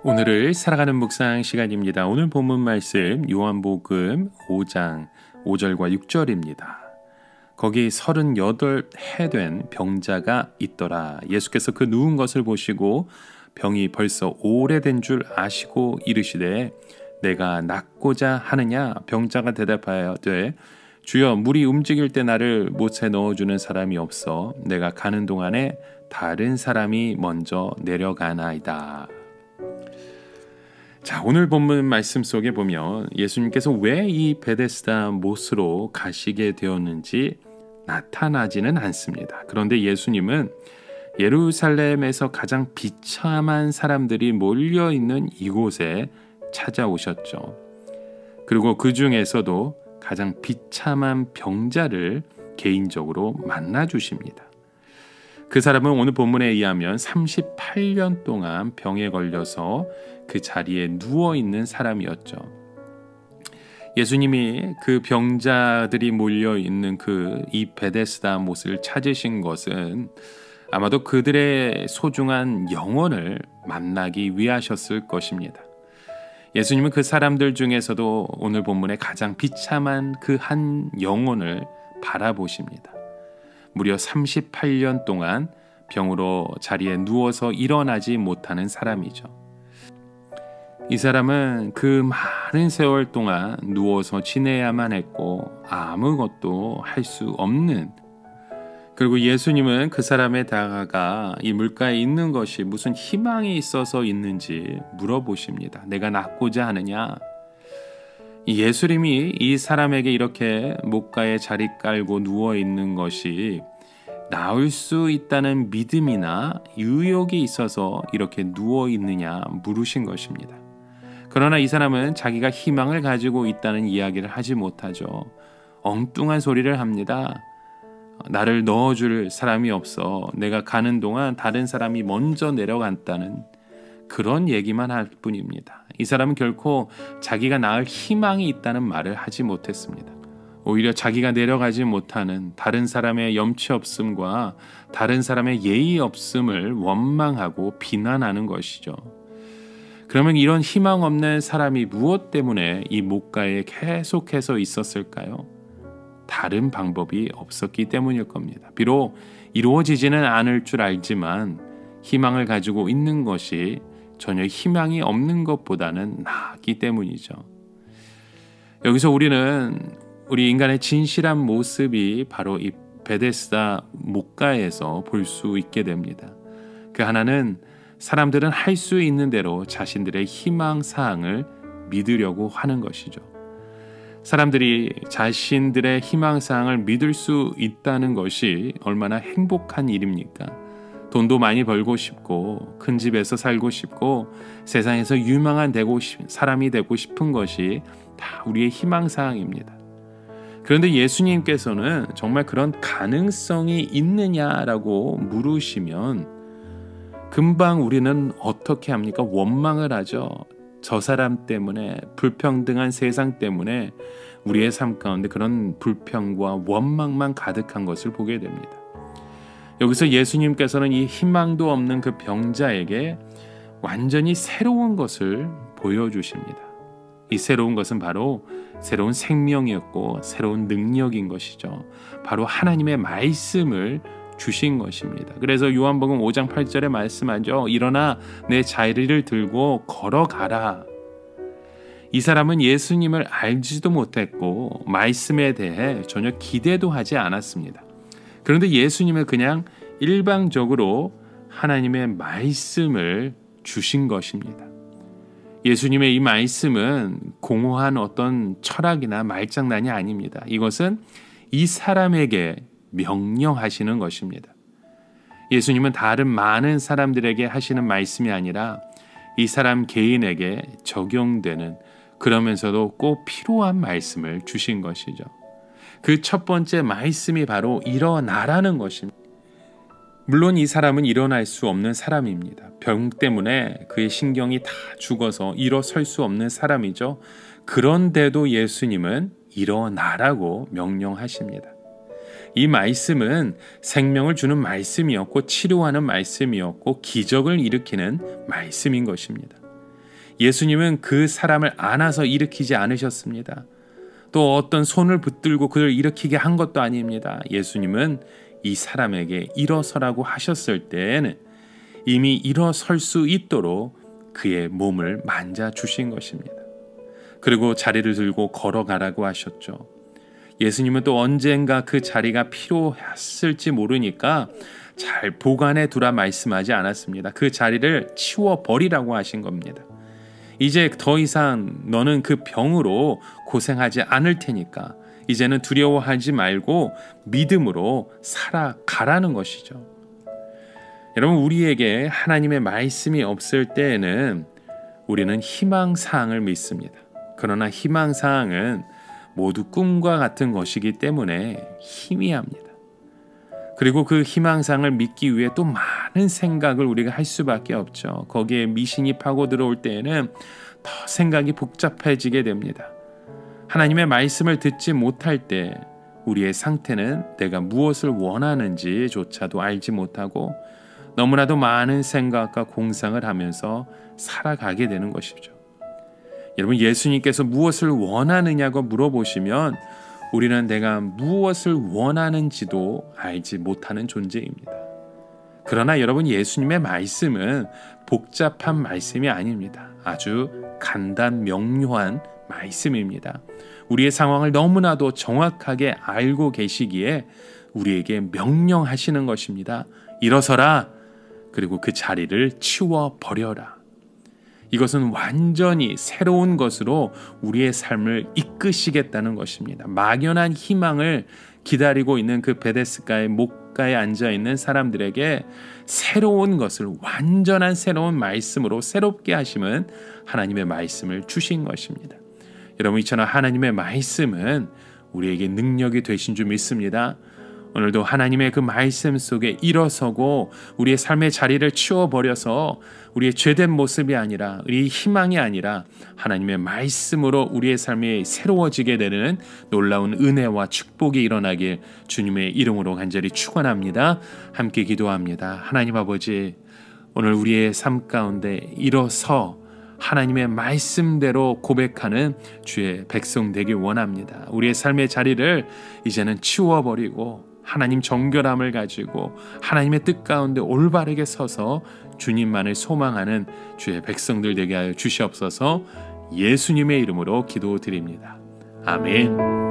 오늘을 살아가는 묵상 시간입니다. 오늘 본문 말씀 요한복음 5장 5절과 6절입니다. 거기 38해 된 병자가 있더라. 예수께서 그 누운 것을 보시고 병이 벌써 오래된 줄 아시고 이르시되 내가 낫고자 하느냐? 병자가 대답하여되 주여 물이 움직일 때 나를 못에 넣어주는 사람이 없어 내가 가는 동안에 다른 사람이 먼저 내려가나이다. 자, 오늘 본문 말씀 속에 보면 예수님께서 왜 이 베데스다 못으로 가시게 되었는지 나타나지는 않습니다. 그런데 예수님은 예루살렘에서 가장 비참한 사람들이 몰려있는 이곳에 찾아오셨죠. 그리고 그 중에서도 가장 비참한 병자를 개인적으로 만나 주십니다. 그 사람은 오늘 본문에 의하면 38년 동안 병에 걸려서 그 자리에 누워있는 사람이었죠. 예수님이 그 병자들이 몰려있는 이 베데스다 못을 찾으신 것은 아마도 그들의 소중한 영혼을 만나기 위하셨을 것입니다. 예수님은 그 사람들 중에서도 오늘 본문에 가장 비참한 그 한 영혼을 바라보십니다. 무려 38년 동안 병으로 자리에 누워서 일어나지 못하는 사람이죠. 이 사람은 그 많은 세월 동안 누워서 지내야만 했고 아무것도 할 수 없는, 그리고 예수님은 그 사람에 다가가 이 물가에 있는 것이 무슨 희망이 있어서 있는지 물어보십니다. 내가 낫고자 하느냐? 예수님이 이 사람에게 이렇게 목가에 자리 깔고 누워있는 것이 나을 수 있다는 믿음이나 의욕이 있어서 이렇게 누워있느냐 물으신 것입니다. 그러나 이 사람은 자기가 희망을 가지고 있다는 이야기를 하지 못하죠. 엉뚱한 소리를 합니다. 나를 넣어줄 사람이 없어 내가 가는 동안 다른 사람이 먼저 내려간다는 그런 얘기만 할 뿐입니다. 이 사람은 결코 자기가 나을 희망이 있다는 말을 하지 못했습니다. 오히려 자기가 내려가지 못하는 다른 사람의 염치 없음과 다른 사람의 예의 없음을 원망하고 비난하는 것이죠. 그러면 이런 희망 없는 사람이 무엇 때문에 이 목가에 계속해서 있었을까요? 다른 방법이 없었기 때문일 겁니다. 비록 이루어지지는 않을 줄 알지만 희망을 가지고 있는 것이 전혀 희망이 없는 것보다는 낫기 때문이죠. 여기서 우리는 우리 인간의 진실한 모습이 바로 이 베데스다 목가에서 볼 수 있게 됩니다. 그 하나는 사람들은 할 수 있는 대로 자신들의 희망사항을 믿으려고 하는 것이죠. 사람들이 자신들의 희망사항을 믿을 수 있다는 것이 얼마나 행복한 일입니까? 돈도 많이 벌고 싶고 큰 집에서 살고 싶고 세상에서 유명한 사람이 되고 싶은 것이 다 우리의 희망사항입니다. 그런데 예수님께서는 정말 그런 가능성이 있느냐라고 물으시면 금방 우리는 어떻게 합니까? 원망을 하죠. 저 사람 때문에, 불평등한 세상 때문에 우리의 삶 가운데 그런 불평과 원망만 가득한 것을 보게 됩니다. 여기서 예수님께서는 이 희망도 없는 그 병자에게 완전히 새로운 것을 보여주십니다. 이 새로운 것은 바로 새로운 생명이었고 새로운 능력인 것이죠. 바로 하나님의 말씀을 주신 것입니다. 그래서 요한복음 5장 8절에 말씀하죠. 일어나 내 자리를 들고 걸어가라. 이 사람은 예수님을 알지도 못했고 말씀에 대해 전혀 기대도 하지 않았습니다. 그런데 예수님은 그냥 일방적으로 하나님의 말씀을 주신 것입니다. 예수님의 이 말씀은 공허한 어떤 철학이나 말장난이 아닙니다. 이것은 이 사람에게 명령하시는 것입니다. 예수님은 다른 많은 사람들에게 하시는 말씀이 아니라 이 사람 개인에게 적용되는, 그러면서도 꼭 필요한 말씀을 주신 것이죠. 그 첫 번째 말씀이 바로 일어나라는 것입니다. 물론 이 사람은 일어날 수 없는 사람입니다. 병 때문에 그의 신경이 다 죽어서 일어설 수 없는 사람이죠. 그런데도 예수님은 일어나라고 명령하십니다. 이 말씀은 생명을 주는 말씀이었고 치료하는 말씀이었고 기적을 일으키는 말씀인 것입니다. 예수님은 그 사람을 안아서 일으키지 않으셨습니다. 또 어떤 손을 붙들고 그를 일으키게 한 것도 아닙니다. 예수님은 이 사람에게 일어서라고 하셨을 때에는 이미 일어설 수 있도록 그의 몸을 만져 주신 것입니다. 그리고 자리를 들고 걸어가라고 하셨죠. 예수님은 또 언젠가 그 자리가 필요했을지 모르니까 잘 보관해 두라 말씀하지 않았습니다. 그 자리를 치워버리라고 하신 겁니다. 이제 더 이상 너는 그 병으로 고생하지 않을 테니까 이제는 두려워하지 말고 믿음으로 살아가라는 것이죠. 여러분, 우리에게 하나님의 말씀이 없을 때에는 우리는 희망사항을 믿습니다. 그러나 희망사항은 모두 꿈과 같은 것이기 때문에 희미합니다. 그리고 그 희망상을 믿기 위해 또 많은 생각을 우리가 할 수밖에 없죠. 거기에 미신이 파고 들어올 때에는 더 생각이 복잡해지게 됩니다. 하나님의 말씀을 듣지 못할 때 우리의 상태는 내가 무엇을 원하는지조차도 알지 못하고 너무나도 많은 생각과 공상을 하면서 살아가게 되는 것이죠. 여러분, 예수님께서 무엇을 원하느냐고 물어보시면 우리는 내가 무엇을 원하는지도 알지 못하는 존재입니다. 그러나 여러분, 예수님의 말씀은 복잡한 말씀이 아닙니다. 아주 간단 명료한 말씀입니다. 우리의 상황을 너무나도 정확하게 알고 계시기에 우리에게 명령하시는 것입니다. 일어서라. 그리고 그 자리를 치워버려라. 이것은 완전히 새로운 것으로 우리의 삶을 이끄시겠다는 것입니다. 막연한 희망을 기다리고 있는 그 베데스다의 목가에 앉아있는 사람들에게 새로운 것을 완전한 새로운 말씀으로 새롭게 하심은 하나님의 말씀을 주신 것입니다. 여러분, 이처럼 하나님의 말씀은 우리에게 능력이 되신 줄 믿습니다. 오늘도 하나님의 그 말씀 속에 일어서고 우리의 삶의 자리를 치워버려서 우리의 죄된 모습이 아니라 우리의 희망이 아니라 하나님의 말씀으로 우리의 삶이 새로워지게 되는 놀라운 은혜와 축복이 일어나길 주님의 이름으로 간절히 축원합니다. 함께 기도합니다. 하나님 아버지, 오늘 우리의 삶 가운데 일어서 하나님의 말씀대로 고백하는 주의 백성 되길 원합니다. 우리의 삶의 자리를 이제는 치워버리고 하나님 정결함을 가지고 하나님의 뜻 가운데 올바르게 서서 주님만을 소망하는 주의 백성들 되게 하여 주시옵소서. 예수님의 이름으로 기도드립니다. 아멘.